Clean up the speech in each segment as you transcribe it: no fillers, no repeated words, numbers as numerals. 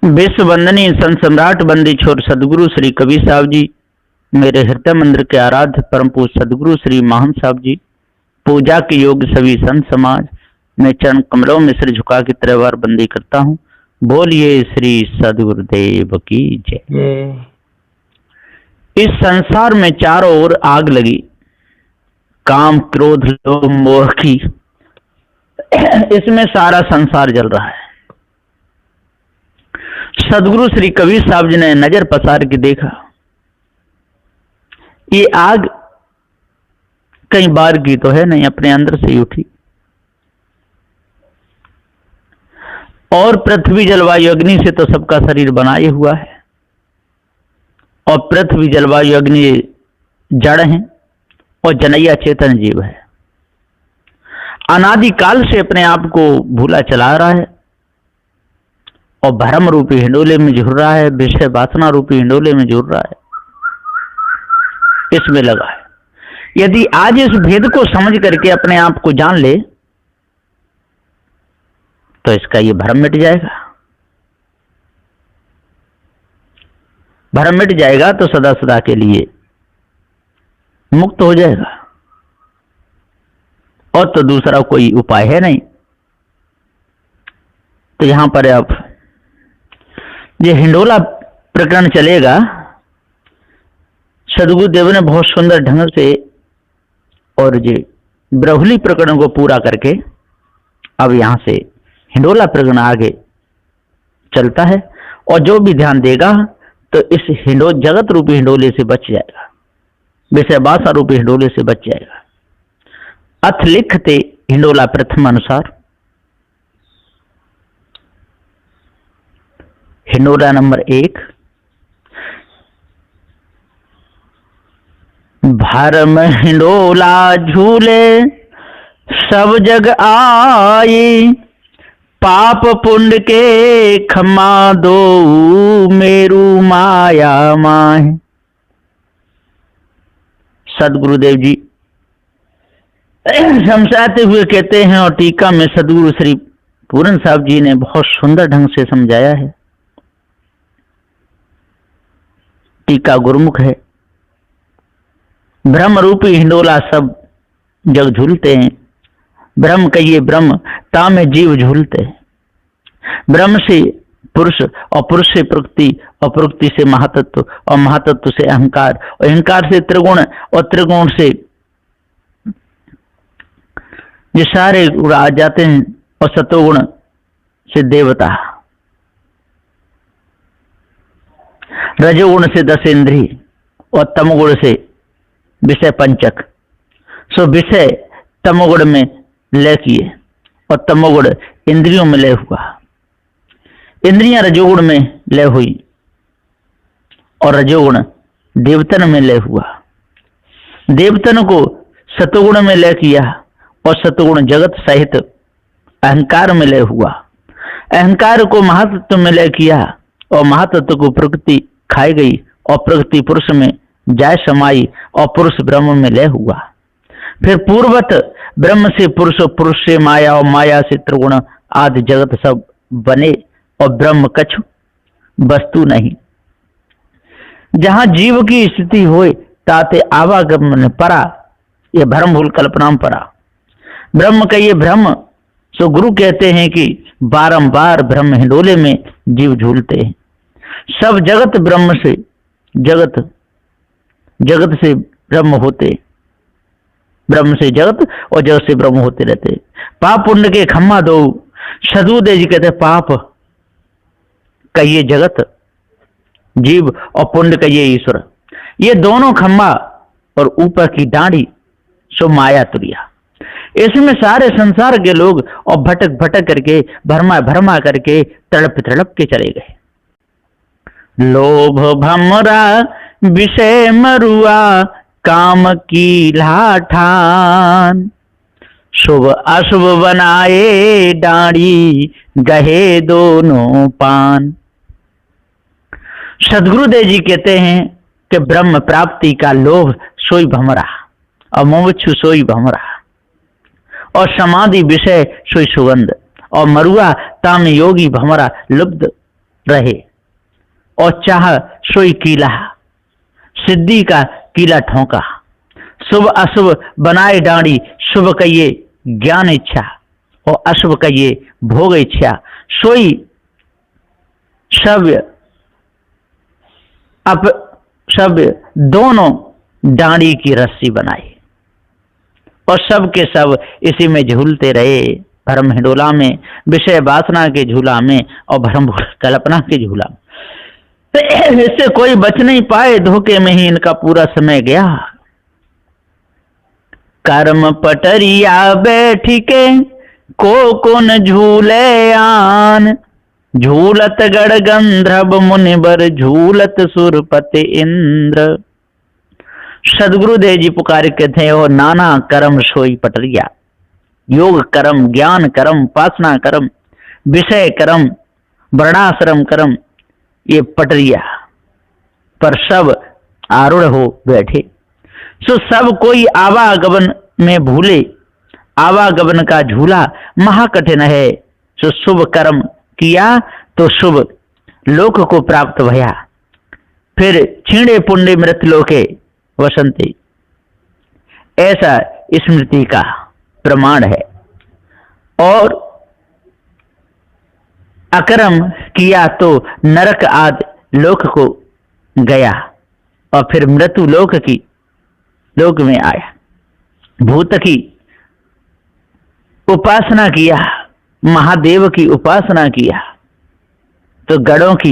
विश्व वंदनीय संत सम्राट बंदी छोर सदगुरु श्री कबीर साहब जी, मेरे हृदय मंदिर के आराध्य परम पूज्य सदगुरु श्री महान साहब जी, पूजा के योग्य सभी संत समाज, मैं चरण कमलों में सिर झुका के त्रिवार बंदी करता हूँ। बोलिए श्री सदगुरुदेव की जय। इस संसार में चारों ओर आग लगी, काम क्रोध लोभ मोह की। इसमें सारा संसार जल रहा है। सदगुरु श्री कबीर साहब जी ने नजर पसार के देखा, ये आग कई बार की तो है नहीं, अपने अंदर से ही उठी। और पृथ्वी जलवायु अग्नि से तो सबका शरीर बनाए हुआ है, और पृथ्वी जलवायु अग्नि जड़ है और जनैया चेतन जीव है। अनादिकाल से अपने आप को भूला चला रहा है और भ्रम रूपी हिंडोले में झुर रहा है, विषय वासना रूपी हिंडोले में झुर रहा है, इसमें लगा है। यदि आज इस भेद को समझ करके अपने आप को जान ले तो इसका ये भ्रम मिट जाएगा। भ्रम मिट जाएगा तो सदा सदा के लिए मुक्त हो जाएगा, और तो दूसरा कोई उपाय है नहीं। तो यहां पर अब ये हिंडोला प्रकरण चलेगा। सदगुरुदेव ने बहुत सुंदर ढंग से और ये ब्रहुली प्रकरण को पूरा करके अब यहां से हिंडोला प्रकरण आगे चलता है, और जो भी ध्यान देगा तो इस जगत रूपी हिंडोले से बच जाएगा, विषय वासना रूपी हिंडोले से बच जाएगा। अथ लिखते हिंडोला प्रथम अनुसार। हिंडोला नंबर 1। भरम हिंडोला झूले सब जग आई, पाप पुण्य के क्षमा दो मेरू माया माहे। सदगुरुदेव जी समझाते हुए कहते हैं, और टीका में सदगुरु श्री पूरन साहब जी ने बहुत सुंदर ढंग से समझाया है। टीका गुरुमुख है। ब्रह्म रूपी हिंडोला सब जग झूलते हैं, ब्रह्म कहिए ब्रह्म तामे जीव झूलते हैं। ब्रह्म से पुरुष, और पुरुष से प्रकृति, और प्रकृति से महातत्व, और महातत्व से अहंकार, और अहंकार से त्रिगुण, और त्रिगुण से ये सारे गुण आ जाते हैं, और सतोगुण से देवता, रजोगुण से 10 इंद्रिय, और तमोगुण से विषय पंचक। सो विषय तमोगुण में लय किए, और तमोगुण इंद्रियों में लय हुआ। इंद्रियां रजोगुण में लय हुई, और रजोगुण देवतन में लय हुआ। देवतन को सतोगुण में लय किया, और सतोगुण जगत सहित अहंकार में लय हुआ। अहंकार को महातत्व में लय किया, और महातत्व को प्रकृति खाई गई, और प्रकृति पुरुष में जाय समाई, और पुरुष ब्रह्म में लय हुआ। फिर पूर्वत ब्रह्म से पुरुष, और पुरुष से माया, और माया से त्रिगुण आदि जगत सब बने, और ब्रह्म कछु वस्तु नहीं। जहां जीव की स्थिति होए ताते आवागमन परा, ये भ्रम भूल कल्पना परा। ब्रह्म का ये ब्रह्म, सो गुरु कहते हैं कि बारंबार ब्रह्म हिंडोले में जीव झूलते हैं। सब जगत ब्रह्म से, जगत से ब्रह्म होते, ब्रह्म से जगत, और जगत से ब्रह्म होते रहते। पाप पुण्य के क्षमा दो। सदगुरुदेव जी कहते पाप कहिए जगत जीव, और पुण्य कहिए ईश्वर, ये दोनों खम्मा, और ऊपर की डांडी सो माया तुरिया। इसमें सारे संसार के लोग और भटक भटक करके, भरमा भरमा करके, तड़प तड़प के चले गए। लोभ भमरा विषय मरुआ, काम की लाठान, शुभ अशुभ बनाए डांडी, गहे दोनों पान। सदगुरुदेव जी कहते हैं कि ब्रह्म प्राप्ति का लोभ सोई भमरा, और मुमुक्षु सोई भमरा, और समाधि विषय सोई सुगंध, और मरुआ ताम योगी भमरा लुब्ध रहे और चाह सोई कीला, सिद्धि का कीला ठोंका। शुभ अशुभ बनाए डांडी, शुभ कहिए ज्ञान इच्छा और अशुभ कहिए भोग इच्छा। सोई सव्य अप सव्य दोनों डांडी की रस्सी बनाई और सब के सब इसी में झूलते रहे, भ्रम हिंडोला में, विषय वासना के झूला में और भ्रम कल्पना के झूला में। इससे कोई बच नहीं पाए, धोखे में ही इनका पूरा समय गया। कर्म पटरिया बैठी के को न झूले आन, झूलत गढ़ गंधर्व मुनिवर, झूलत सुरपति इंद्र। सदगुरुदेव जी पुकार के थे, और नाना कर्म सोई पटरिया, योग कर्म, ज्ञान कर्म, उपासना कर्म, विषय कर्म, वर्णाश्रम कर्म, ये पटरिया पर सब आरूढ़ हो बैठे। सो सब कोई आवागमन में भूले, आवागमन का झूला महाकठिन है। सो शुभ कर्म किया तो शुभ लोक को प्राप्त भया, फिर छीणे पुण्य मृत लोके वसंती, ऐसा स्मृति का प्रमाण है। और अकर्म किया तो नरक आदि लोक को गया और फिर मृत्यु लोक में आया। भूत की उपासना किया, महादेव की उपासना किया तो गणों की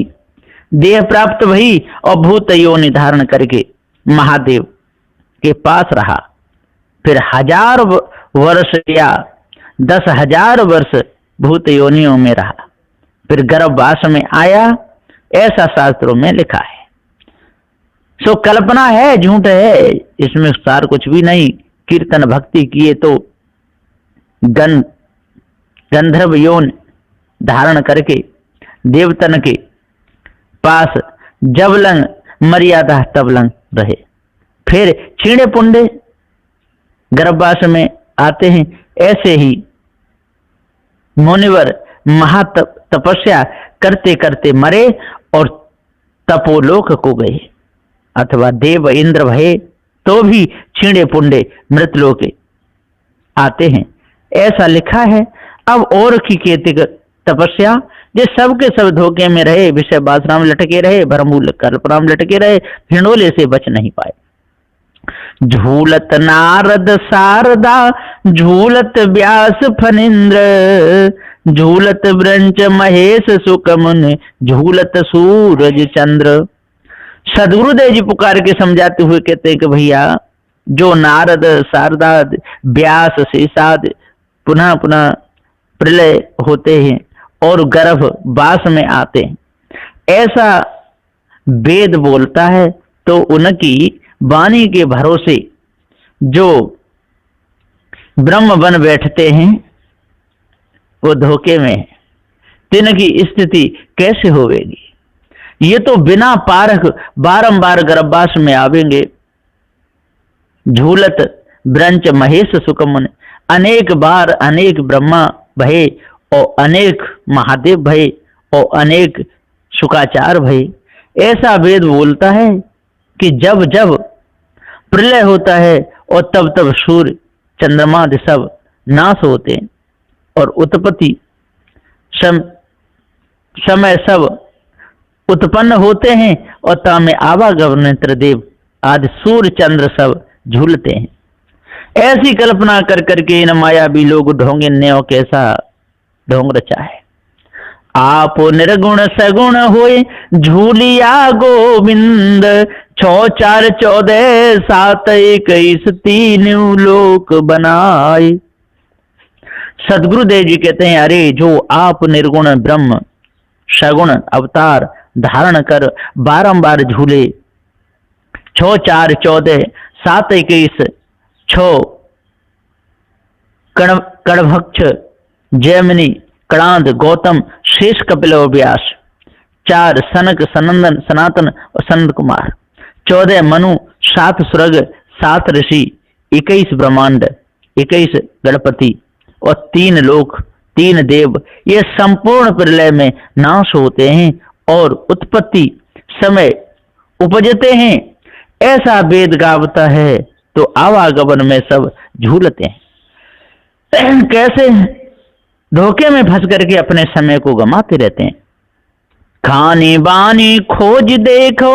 देह प्राप्त भई और भूत योनि धारण करके महादेव के पास रहा। फिर 1000 वर्ष या 10,000 वर्ष भूत योनियों में रहा, फिर गर्भवास में आया, ऐसा शास्त्रों में लिखा है। सो कल्पना है, झूठ है, इसमें सार कुछ भी नहीं। कीर्तन भक्ति किए तो गंधर्व योन धारण करके देवतन के पास जब लंग मर्यादा तब लंग रहे, फिर छीणे पुंडे गर्भवास में आते हैं। ऐसे ही मुनिवर महातपस्या करते करते मरे और तपोलोक को गए, अथवा देव इंद्र भये तो भी छीणे पुंडे मृतलोक आते हैं, ऐसा लिखा है। अब और की केतिक तपस्या, ये सब के सब धोखे में रहे, विषय वासना में लटके रहे, भ्रमूल कल्पना में लटके रहे, हिंडोले से बच नहीं पाए। झूलत नारद शारदा, झूलत व्यास फनिंद्र, झूलत ब्रंच महेश सुकमुन, झूलत सूरज चंद्र। सदगुरुदेव जी पुकार के समझाते हुए कहते हैं कि भैया, जो नारद शारदा व्यास शेषाद पुनः पुनः प्रलय होते हैं और गर्भ वास में आते हैं, ऐसा वेद बोलता है, तो उनकी वाणी के भरोसे जो ब्रह्म बन बैठते हैं वो धोखे में है। तिनकी स्थिति कैसे होवेगी? ये तो बिना पारख बारंबार गर्भवास में आवेंगे। झूलत ब्रंच महेश सुकमुन, अनेक बार अनेक ब्रह्मा भये और अनेक महादेव भये और अनेक शुकाचार भये। ऐसा वेद बोलता है कि जब जब प्रलय होता है और तब तब सूर्य चंद्रमा सब नाश होते हैं और उत्पत्ति समय सब उत्पन्न होते हैं और तामे आवागमन त्रिदेव आदि सूर्य चंद्र सब झूलते हैं। ऐसी कल्पना कर करके इन मायावी लोग ढोंगे न्यो कैसा ढोंग रचा है। आप निर्गुण सगुण होए झूलिया गोविंद, 6 4 14 7 21 3 लोक बनाए। सदगुरुदेव जी कहते हैं, अरे जो आप निर्गुण ब्रह्म सगुण अवतार धारण कर बारंबार झूले, 6 4 14 7 21 6 कणभक्ष जैमिनी कणाद गौतम शेष कपिल और व्यास, 4 सनक सनंदन सनातन और सनंद कुमार, 14 मनु, 7 स्वर्ग 7 ऋषि, 21 ब्रह्मांड, 21 गणपति और 3 लोक 3 देव, ये संपूर्ण प्रलय में नाश होते हैं और उत्पत्ति समय उपजते हैं, ऐसा वेद गावता है, तो आवागमन में सब झूलते हैं। कैसे धोखे में फंस करके अपने समय को गंवाते रहते हैं। खानी बानी खोज देखो,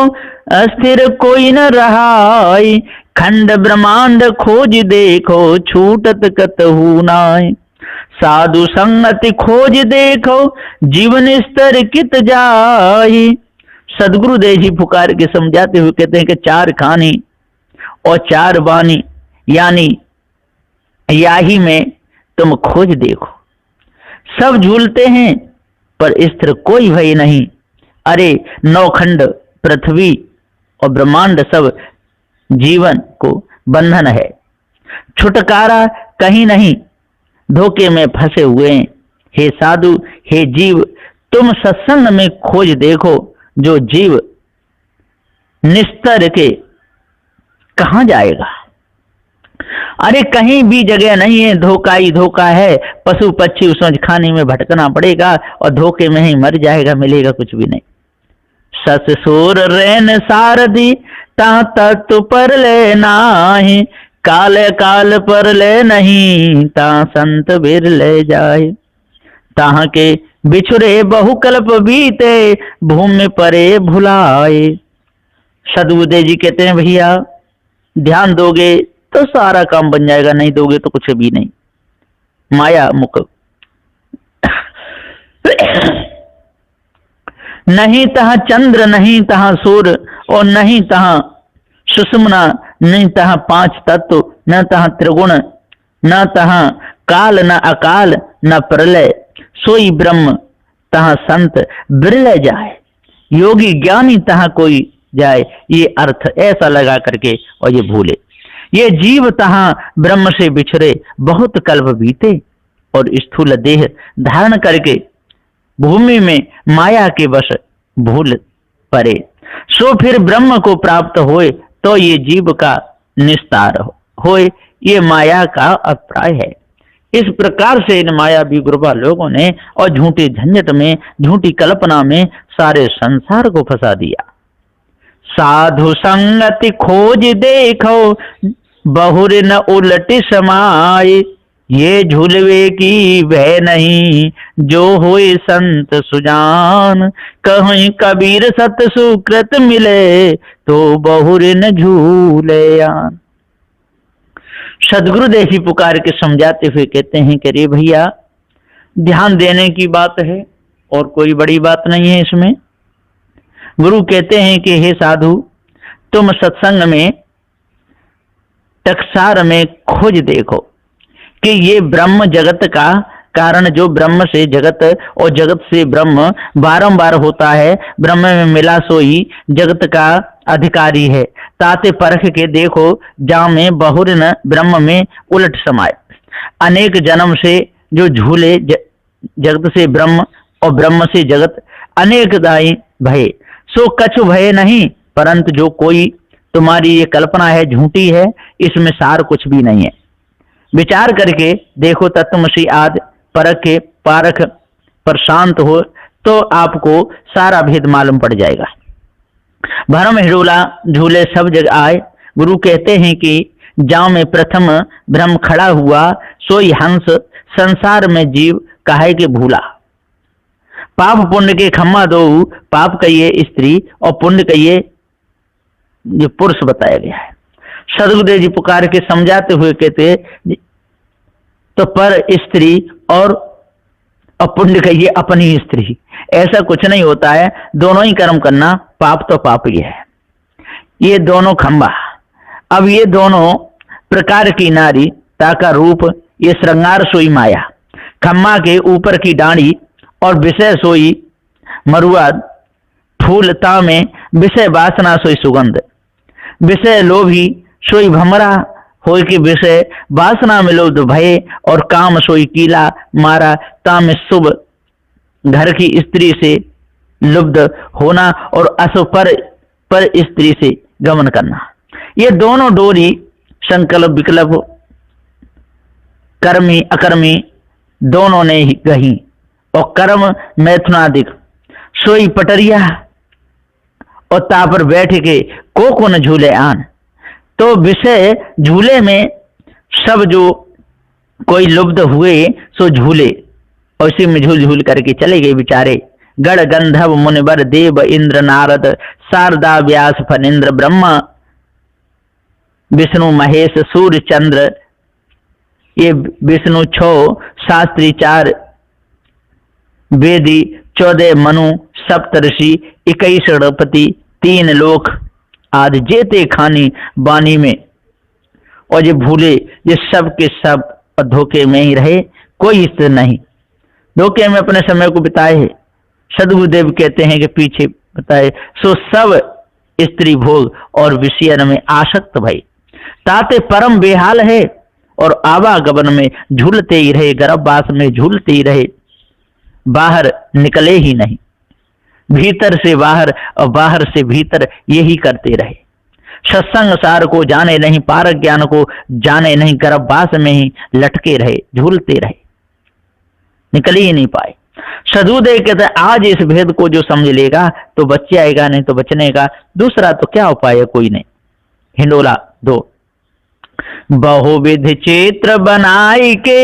अस्थिर कोई न रहाय, खंड ब्रह्मांड खोज देखो, छूटत कतहु नाय। साधु संगति खोज देखो, जीवन स्तर कित जाय। सदगुरुदेव जी पुकार के समझाते हुए कहते हैं कि 4 खानी और 4 बानी, यानी याही में तुम खोज देखो। सब झूलते हैं पर स्थिर कोई भय नहीं। अरे 9 खंड पृथ्वी और ब्रह्मांड सब जीवन को बंधन है, छुटकारा कहीं नहीं, धोखे में फंसे हुए हैं। हे साधु, हे जीव, तुम सत्संग में खोज देखो, जो जीव निस्तर के कहां जाएगा। अरे कहीं भी जगह नहीं है, धोखा ही धोखा है। पशु पक्षी उसमें खाने में भटकना पड़ेगा और धोखे में ही मर जाएगा, मिलेगा कुछ भी नहीं। सस सूर रैन सारदी ता तत्व पर ले नाही, काल काल पर ले नहीं, ता संत बिर ले जाए। ताह के बिछुरे बहु कल्प बीते, भूमि परे भुलाए। सदगुरुदेव जी कहते हैं भैया ध्यान दोगे तो सारा काम बन जाएगा, नहीं दोगे तो कुछ भी नहीं। माया मुख नहीं तहाँ चंद्र, नहीं तहाँ सूर्य, और नहीं तहाँ सुषुम्ना, नहीं तहाँ 5 तत्व, न तहाँ त्रिगुण, न तहाँ काल, न अकाल, न प्रलय। सोई ब्रह्म तहाँ संत बिरले जाए, योगी ज्ञानी तहाँ कोई जाए। ये अर्थ ऐसा लगा करके और ये भूले। ये जीव तहाँ ब्रह्म से बिछड़े बहुत कल्प बीते, और स्थूल देह धारण करके भूमि में माया के वश भूल परे। सो फिर ब्रह्म को प्राप्त होए, तो ये जीव का निस्तार होए। ये माया का अभिप्राय है। इस प्रकार से इन मायावी गुरुबा लोगों ने और झूठी झंझट में, झूठी कल्पना में सारे संसार को फंसा दिया। साधु संगति खोज देखो, बहुर न उलट समाये, ये झूलवे की भय नहीं, जो होए संत सुजान। कहीं कबीर सत सुकृत मिले, तो बहुर न झूलयान। सदगुरुदेव जी पुकार के समझाते हुए कहते हैं कि रे भैया ध्यान देने की बात है और कोई बड़ी बात नहीं है इसमें। गुरु कहते हैं कि हे साधु, तुम सत्संग में टकसार में खोज देखो कि ये ब्रह्म जगत का कारण, जो ब्रह्म से जगत और जगत से ब्रह्म बारंबार होता है, ब्रह्म में मिला सोई जगत का अधिकारी है। ताते परख के देखो, जा में बहुर न ब्रह्म में उलट समाये। अनेक जन्म से जो झूले जगत से ब्रह्म और ब्रह्म से जगत, अनेक दाई भय, सो कछु भय नहीं। परंतु जो कोई तुम्हारी ये कल्पना है झूठी है, इसमें सार कुछ भी नहीं है। विचार करके देखो, तत्वमसी आदि परख के पारख पर शांत हो तो आपको सारा भेद मालूम पड़ जाएगा। भरम हिडोला झूले सब जग आए। गुरु कहते हैं कि जाओ में प्रथम ब्रह्म खड़ा हुआ, सोई हंस संसार में जीव काहे के भूला। पाप पुण्य के खम्मा दो, पाप कहिए स्त्री और पुण्य कहिए जो पुरुष बताया गया है। सदगुरुदेव जी पुकार के समझाते हुए कहते, तो पर स्त्री और पुण्य कहिए अपनी स्त्री, ऐसा कुछ नहीं होता है। दोनों ही कर्म करना, पाप तो पाप ही है। ये दोनों खंबा, अब ये दोनों प्रकार की नारी ताका रूप, ये श्रृंगार सोई माया। खम्मा के ऊपर की डांडी और विषय सोई मरुआ, फूलता में विषय वासना सोई सुगंध। विषय लोभी सोई भमरा, हो कि विषय वासना में लोभ भय, और काम सोई कीला मारा। ताम शुभ घर की स्त्री से लुब्ध होना और अशुभ पर स्त्री से गमन करना। ये दोनों डोरी संकल्प विकल्प, कर्मी अकर्मी दोनों ने ही गही, और कर्म मैथुनादिक सोई पटरिया और ता पर बैठ के को न झूले आन। तो विषय झूले में सब जो कोई लुब्ध हुए सो झूले, और उसी में झूल झूल करके चले गए बेचारे। गण गंधर्व मुनिवर देव इंद्र नारद शारदा व्यास फणींद्र ब्रह्मा विष्णु महेश सूर्य चंद्र, ये विष्णु 6 शास्त्री 4 वेदी 14 मनु सप्तऋषि 21 गणपति 3 लोक आदि जेते खानी बानी में, और ये भूले ये सब के सब धोखे में ही रहे, कोई स्थिर नहीं, धोखे में अपने समय को बिताए। सदगुरुदेव कहते हैं कि पीछे बताए सो सब स्त्री भोग और विषयन में आसक्त भई, ताते परम बेहाल है और आवागमन में झूलते ही रहे, गर्भवास में झूलते ही रहे, बाहर निकले ही नहीं, भीतर से बाहर और बाहर से भीतर यही करते रहे। सत्संग सार को जाने नहीं, पारक ज्ञान को जाने नहीं, गर्भवास में ही लटके रहे, झूलते रहे, निकल ही नहीं पाए। सदगुरुदेव कहते आज इस भेद को जो समझ लेगा तो बच जाएगा, नहीं तो बचने का दूसरा तो क्या उपाय है, कोई नहीं। हिंडोला 2 बहुविध चित्र बनाई के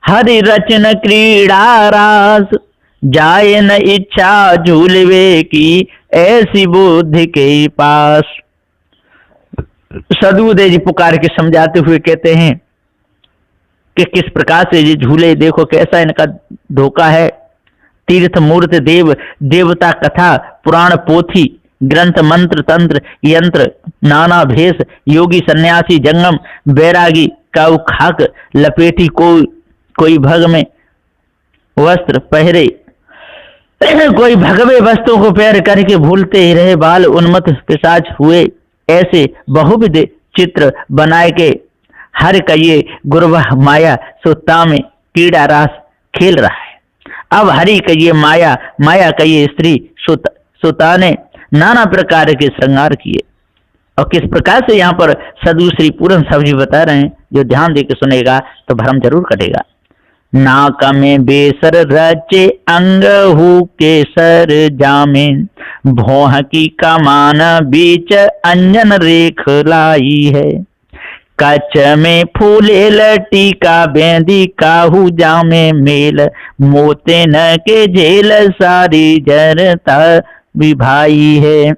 हरि रचन क्रीड़ा रास, जाए न इच्छा झूलवे की ऐसी बुद्धि के पास। सदगुरुदेव जी पुकार के समझाते हुए कहते हैं कि किस प्रकार से ये झूले, देखो कैसा इनका धोखा है। तीर्थ मूर्त देव देवता कथा पुराण पोथी ग्रंथ मंत्र तंत्र यंत्र नाना भेष, योगी सन्यासी जंगम बैरागी काऊ खाक लपेटी, कोई भग में वस्त्र पहरे, कोई भगवे वस्तुओं को पैर करके भूलते ही रहे, बाल उन्मत्त पिशाच हुए, ऐसे बहुविध चित्र बनाए के हर का ये गुरवाह माया सुता में कीड़ा रास खेल रहा है। अब हरि का ये माया का ये स्त्री सुता ने नाना प्रकार के श्रृंगार किए, और किस प्रकार से यहाँ पर सदगुरु श्री पूर्ण साहब जी बता रहे हैं, जो ध्यान दे के सुनेगा तो भ्रम जरूर कटेगा। नाक में बेसर रचे अंगहू केसर जामे, भौह की कमान बीच अंजन रेख लाई है, कच में फूले लटी का बेंदी काहू जामे मेल, मोते न के झेल सारी जरता विभाई है,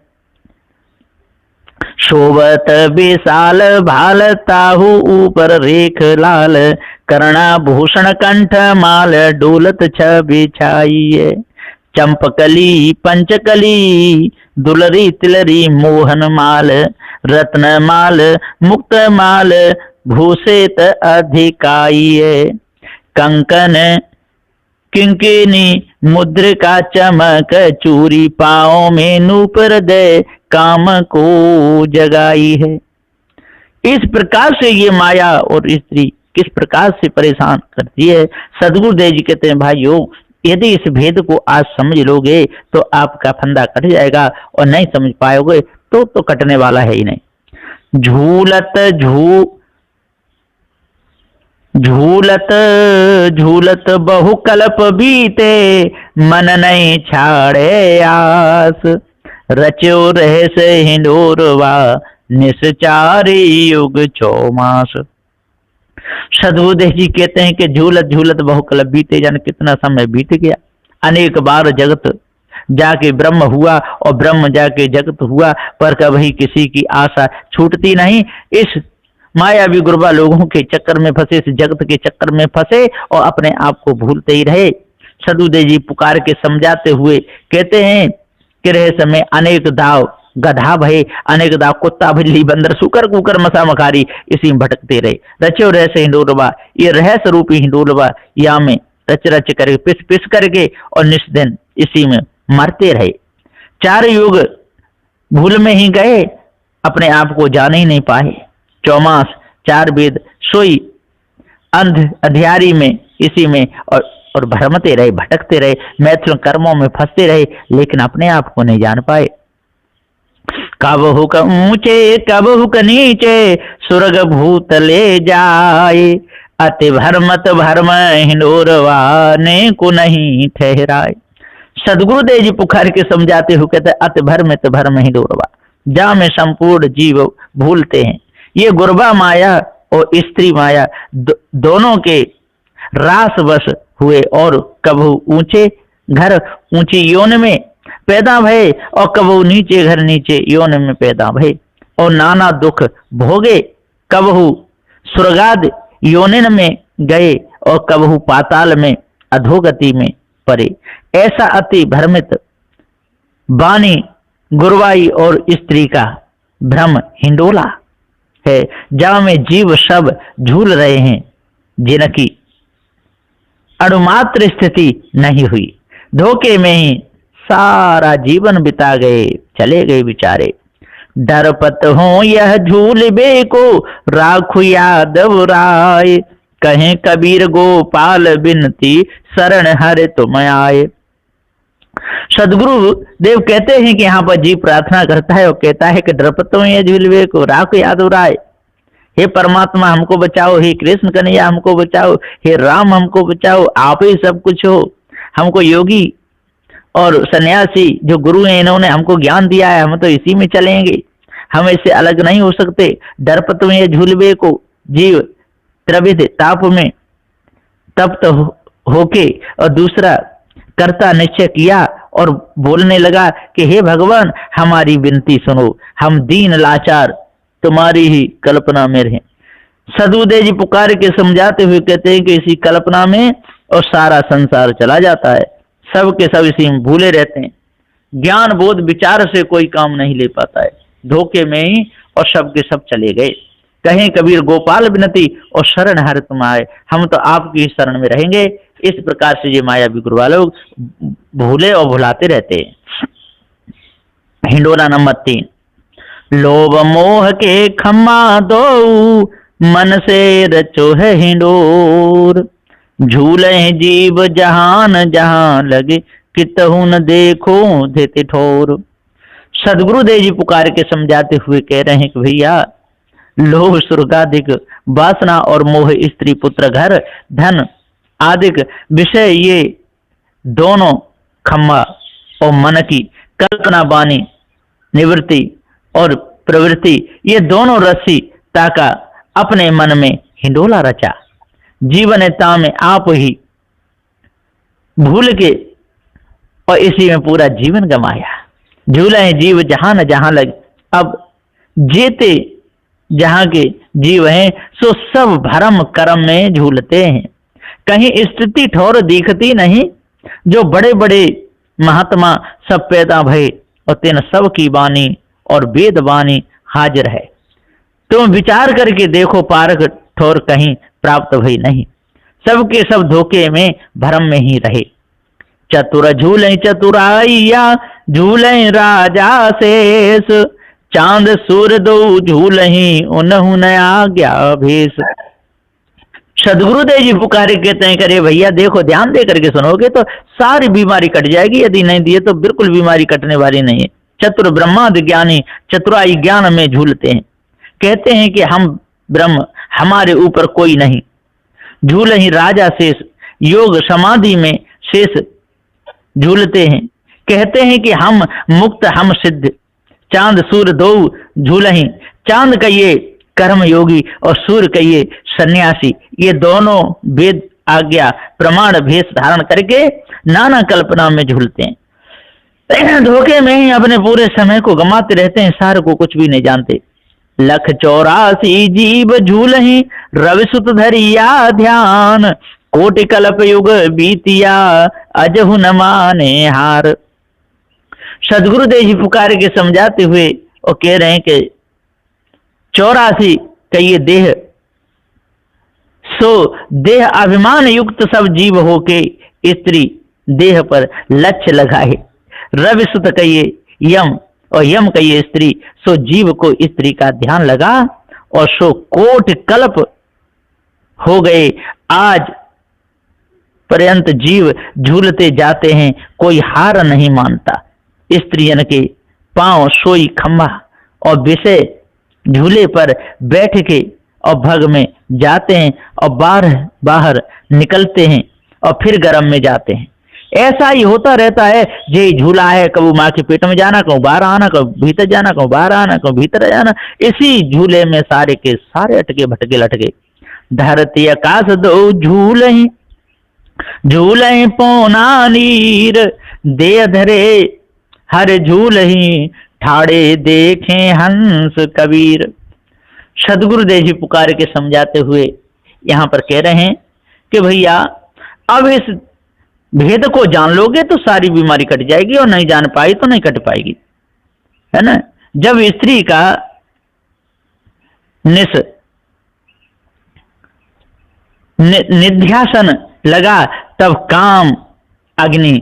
शोभत विशाल भाल ताहू ऊपर रेख लाल, कर्णा भूषण कंठ माल डोलत छवि छाई है, चंपकली पंचकली दुलरी तिलरी मोहन माल, रत्न माल मुक्त माल भूषित अधिकाई है, कंकन किंकिनी मुद्रिका चमक चूरी पाओ में नूपुर दे काम को जगाई है। इस प्रकार से ये माया और स्त्री किस प्रकार से परेशान करती है। सदगुरुदेव जी कहते हैं भाइयों, यदि इस भेद को आज समझ लोगे तो आपका फंदा कट जाएगा, और नहीं समझ पाओगे तो कटने वाला है ही नहीं। झूलत बहु कल्प बीते, मन नहीं छाड़े आस, रचो रहस हिंडोरवा निस्चारी युग 6 मास। सदगुरुदेव जी कहते हैं कि झूलत झूलत बहु कल्प बीते, जाने कितना समय बीत गया, अनेक बार जगत जाके ब्रह्म हुआ और ब्रह्म जाके जगत हुआ, पर कभी किसी की आशा छूटती नहीं। इस मायावी गुरबा लोगों के चक्कर में फंसे, इस जगत के चक्कर में फंसे और अपने आप को भूलते ही रहे। सदगुरुदेव जी पुकार के समझाते हुए कहते हैं कि रहे समय अनेक दाव गधा भय, अनेक दाव कुत्ता बिल्ली बंदर सुकर कुकर मसा मखारी, इसी में भटकते रहे। रचो रहस्य हिंडोलवा, ये रहस्य रूपी हिंडोलवा या में रच रच करके पिस पिस करके और निष्दिन इसी में मरते रहे। 4 युग भूल में ही गए, अपने आप को जान ही नहीं पाए। 4 मास 4 वेद सोई अंध अधियारी में इसी में और भ्रमते रहे, भटकते रहे, मैथुन कर्मों में फंसते रहे, लेकिन अपने आप को नहीं जान पाए। कब हुक ऊंचे कब हुक नीचे, स्वर्ग भूत ले जाए, अति भरमत भरम हिंडोरवा ने को नहीं ठहराए। सदगुरुदेव जी पुकार के समझाते हुए कहते हैं, अति भ्रमित भ्रम ही डोरवा, जा में संपूर्ण जीव भूलते हैं। ये गुरबा माया और स्त्री माया दोनों के रास वश हुए और कबहू ऊंचे घर ऊंची योन में पैदा भये और कबहू नीचे घर नीचे योन में पैदा भये और नाना दुख भोगे, कबहू स्वर्गाद योनिन में गए और कबहू पाताल में अधोगति में पड़े। ऐसा अति भ्रमित वाणी गुरवाई और स्त्री का भ्रम हिंडोला है, जहां में जीव सब झूल रहे हैं, जिनकी अणुमात्र स्थिति नहीं हुई। धोखे में ही सारा जीवन बिता गए, चले गए बेचारे। डरपत हो यह झूल बे को राखु यादव राय, कहें कबीर गोपाल बिनती शरण हर तुम आए। सदगुरु देव कहते हैं कि यहाँ पर जीव प्रार्थना करता है और कहता है कि डरपत हो यह झूल बे को राखु यादव राय, हे परमात्मा हमको बचाओ, हे कृष्ण कन्हैया हमको बचाओ, हे राम हमको बचाओ, आप ही सब कुछ हो। हमको योगी और सन्यासी जो गुरु हैं इन्होंने हमको ज्ञान दिया है, हम तो इसी में चलेंगे, हम इससे अलग नहीं हो सकते। डरपत में ये झूलबे को जीव त्रिविध ताप में तप्त होके और दूसरा करता निश्चय किया और बोलने लगा कि हे भगवान हमारी विनती सुनो, हम दीन लाचार तुम्हारी ही कल्पना में रहें। सदगुरुदेव जी पुकार के समझाते हुए कहते हैं कि इसी कल्पना में और सारा संसार चला जाता है, सब के सब इसी में भूले रहते हैं। ज्ञान बोध विचार से कोई काम नहीं ले पाता है, धोखे में ही और सब के सब चले गए। कहें कबीर गोपाल विनती और शरण हर तुम आए, हम तो आपकी शरण में रहेंगे। इस प्रकार से ये माया गुरु वाले लोग भूले और भुलाते रहते हैं। हिंडोला नंबर 3, लोभ मोह के खम्मा दो मन से रचो है हिंडोर, झूले जीव जहान जहां लगे कितहु न देखो देते ठोर। सदगुरुदेव जी पुकार के समझाते हुए कह रहे हैं कि भैया लोभ स्वर्गाधिक वासना और मोह स्त्री पुत्र घर धन आदि विषय, ये दोनों खम्मा और मन की कल्पना वाणी निवृत्ति और प्रवृत्ति, ये दोनों रस्सी ताका अपने मन में हिंडोला रचा, जीवनता में आप ही भूल के और इसी में पूरा जीवन गमाया। झूले जीव जहां न जहां लगे, अब जेते जहां के जीव हैं सो सब भरम कर्म में झूलते हैं, कहीं स्थिति ठोर दिखती नहीं। जो बड़े बड़े महात्मा सब पैदा भये और तेन सब की वाणी और वेद वाणी हाजिर है, तुम विचार करके देखो पारक ठोर कहीं प्राप्त भई नहीं, सबके सब धोखे में भरम में ही रहे। चतुर झूले चतुराइया झूले राजा शेष, चांद सूर दो झूल ही उन्हु नया गया भेष। सदगुरुदेव जी पुकारे कहते हैं करे भैया देखो ध्यान दे करके सुनोगे तो सारी बीमारी कट जाएगी, यदि नहीं दिए तो बिल्कुल बीमारी कटने वाली नहीं है। चतुर ब्रह्मादि ज्ञानी चतुराई ज्ञान में झूलते हैं, कहते हैं कि हम ब्रह्म हमारे ऊपर कोई नहीं, झूल ही राजा शेष, योग समाधि में शेष झूलते हैं, कहते हैं कि हम मुक्त हम सिद्ध, चांद सूर्य दो झूल ही, चांद कहिए कर्म योगी और सूर्य कहिए सन्यासी, ये दोनों वेद आज्ञा प्रमाण भेष धारण करके नाना कल्पना में झूलते हैं, धोखे में ही अपने पूरे समय को गमाते रहते हैं, सार को कुछ भी नहीं जानते। 184 जीव झूल ही रवि सुत धरिया ध्यान, कोटि कल्प युग बीतिया अजहु न माने हार। सदगुरुदेव जी पुकार के समझाते हुए और कह रहे हैं कि 84 का ये देह, सो देह अभिमान युक्त सब जीव होके स्त्री देह पर लक्ष्य लगाए, रवि सुत कहिए यम और यम कहिए स्त्री, सो जीव को स्त्री का ध्यान लगा और सो कोटि कल्प हो गए, आज पर्यंत जीव झूलते जाते हैं, कोई हार नहीं मानता। स्त्रियन के पांव सोई खम्बा और विषय झूले पर बैठ के और भग में जाते हैं और बाहर निकलते हैं और फिर गर्म में जाते हैं, ऐसा ही होता रहता है। जे झूला है, कभी माँ के पेट में जाना, कभी बाहर आना, कभी भीतर जाना, कभी बाहर आना, कभी भीतर जाना। इसी झूले में सारे के सारे अटके भटके लटके। धरती आकाश दो झूले, झूले पौना नीर, दे धरे हर झूल ही, ठाड़े देखे हंस कबीर। सदगुरुदेव जी पुकार के समझाते हुए यहाँ पर कह रहे हैं कि भैया अब इस भेद को जान लोगे तो सारी बीमारी कट जाएगी, और नहीं जान पाई तो नहीं कट पाएगी, है ना। जब स्त्री का निध्यासन लगा तब काम अग्नि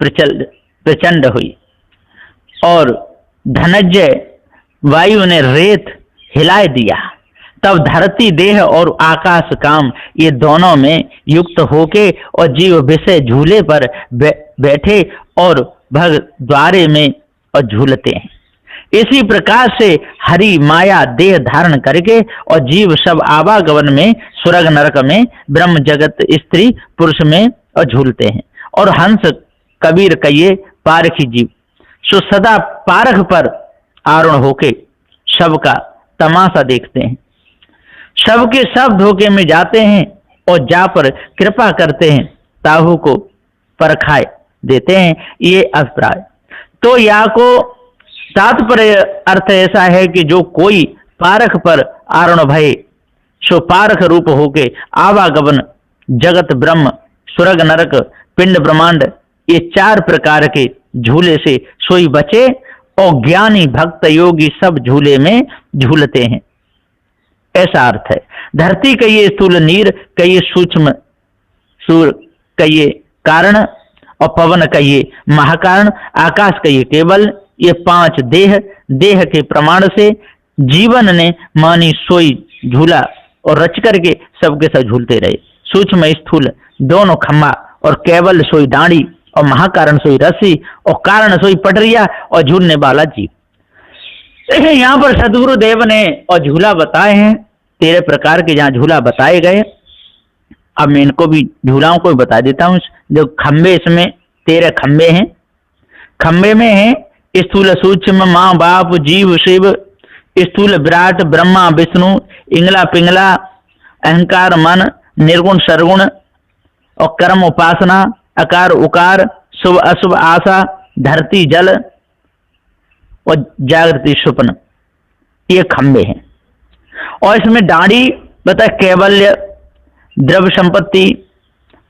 प्रचंड हुई, और धनंजय वायु ने रेत हिलाए दिया। तब धरती देह और आकाश काम ये दोनों में युक्त होके और जीव विषय झूले पर बैठे और भग द्वारे में और झूलते हैं। इसी प्रकार से हरि माया देह धारण करके और जीव सब आवागमन में, स्वर्ग नरक में, ब्रह्म जगत स्त्री पुरुष में और झूलते हैं। और हंस कबीर कहिए पारखी जीव, सो सदा पारख पर आरूढ़ होके सबका तमाशा देखते हैं। सबके सब धोखे में जाते हैं और जा पर कृपा करते हैं, ताहू को परखाए देते हैं। ये अभिप्राय तो या को तात्पर्य अर्थ ऐसा है कि जो कोई पारख पर आरूढ़ भय, सो पारख रूप होके आवागमन जगत ब्रह्म स्वर्ग नरक पिंड ब्रह्मांड ये चार प्रकार के झूले से सोई बचे, और ज्ञानी भक्त योगी सब झूले में झूलते हैं, ऐसा अर्थ है। धरती कहिए स्थूल, नीर कहिए सूक्ष्म, सूर कहिए कारण, और पवन कहिए महाकारण, आकाश कहिए केवल। ये पांच देह के प्रमाण से जीवन ने मानी सोई झूला, और रच करके सबके सब झूलते रहे। सूक्ष्म स्थूल दोनों खम्मा, और केवल सोई डांडी, और महाकारण सोई रस्सी, और कारण सोई पटरिया, और झूलने वाला जीव। यहाँ पर सदगुरुदेव ने और झूला बताए हैं 13 प्रकार के, जहाँ झूला बताए गए। अब मैं इनको भी झूलाओं को बता देता हूँ। जो खम्बे, इसमें 13 खम्बे हैं। खम्बे में है स्थूल सूक्ष्म माँ बाप जीव शिव, स्थूल विराट ब्रह्मा विष्णु, इंगला पिंगला अहंकार मन, निर्गुण सरगुण, और कर्म उपासना, अकार उकार, शुभ अशुभ आशा, धरती जल, और जागृति स्वप्न, ये खम्बे हैं। और इसमें डांडी बता कैवल्य, द्रव्य संपत्ति,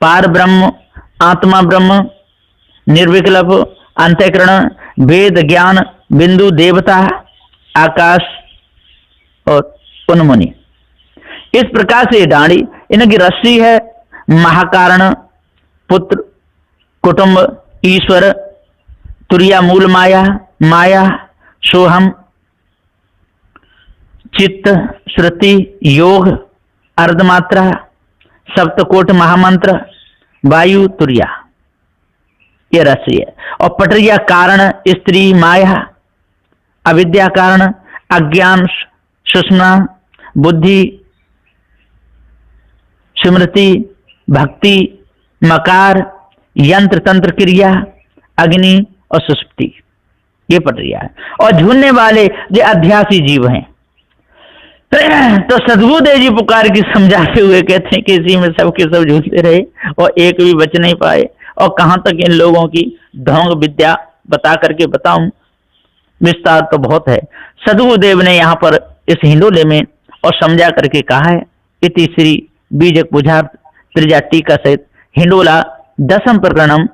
पार ब्रह्म, आत्मा ब्रह्म, निर्विकल्प, अंतःकरण, वेद ज्ञान, बिंदु देवता, आकाश और उन्मुनि। इस प्रकार से डांडी, इनकी रस्सी है महाकारण, पुत्र, कुटुंब, ईश्वर, तुरिया मूल माया, माया, सोहम, चित्त, श्रुति, योग, अर्धमात्रा, सप्तकोट महामंत्र, वायु, तुरिया, ये रस्सी है। और पटरिया कारण स्त्री माया, अविद्या कारण अज्ञान सुषमा, बुद्धि स्मृति भक्ति, मकार यंत्र तंत्र क्रिया, अग्नि और सुषुप्ति, ये पटरिया है। और झूलने वाले जो अध्यासी जीव हैं। तो सदगुरुदेव जी पुकार की समझाते हुए कहते हैं कि इसी में सबके सब झूलते रहे और एक भी बच नहीं पाए। और कहां तक इन लोगों की ढोंग विद्या बता करके बताऊं, विस्तार तो बहुत है। सदगुरुदेव ने यहाँ पर इस हिंडोले में और समझा करके कहा है, इति श्री बीजक बुझार्थ त्रिजा टीका सहित हिंडोला 10वीं प्रकरणम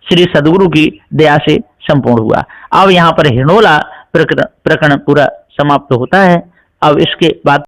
श्री सदगुरु की दया से संपूर्ण हुआ। अब यहाँ पर हिंडोला प्रकरण पूरा समाप्त होता है। अब इसके बाद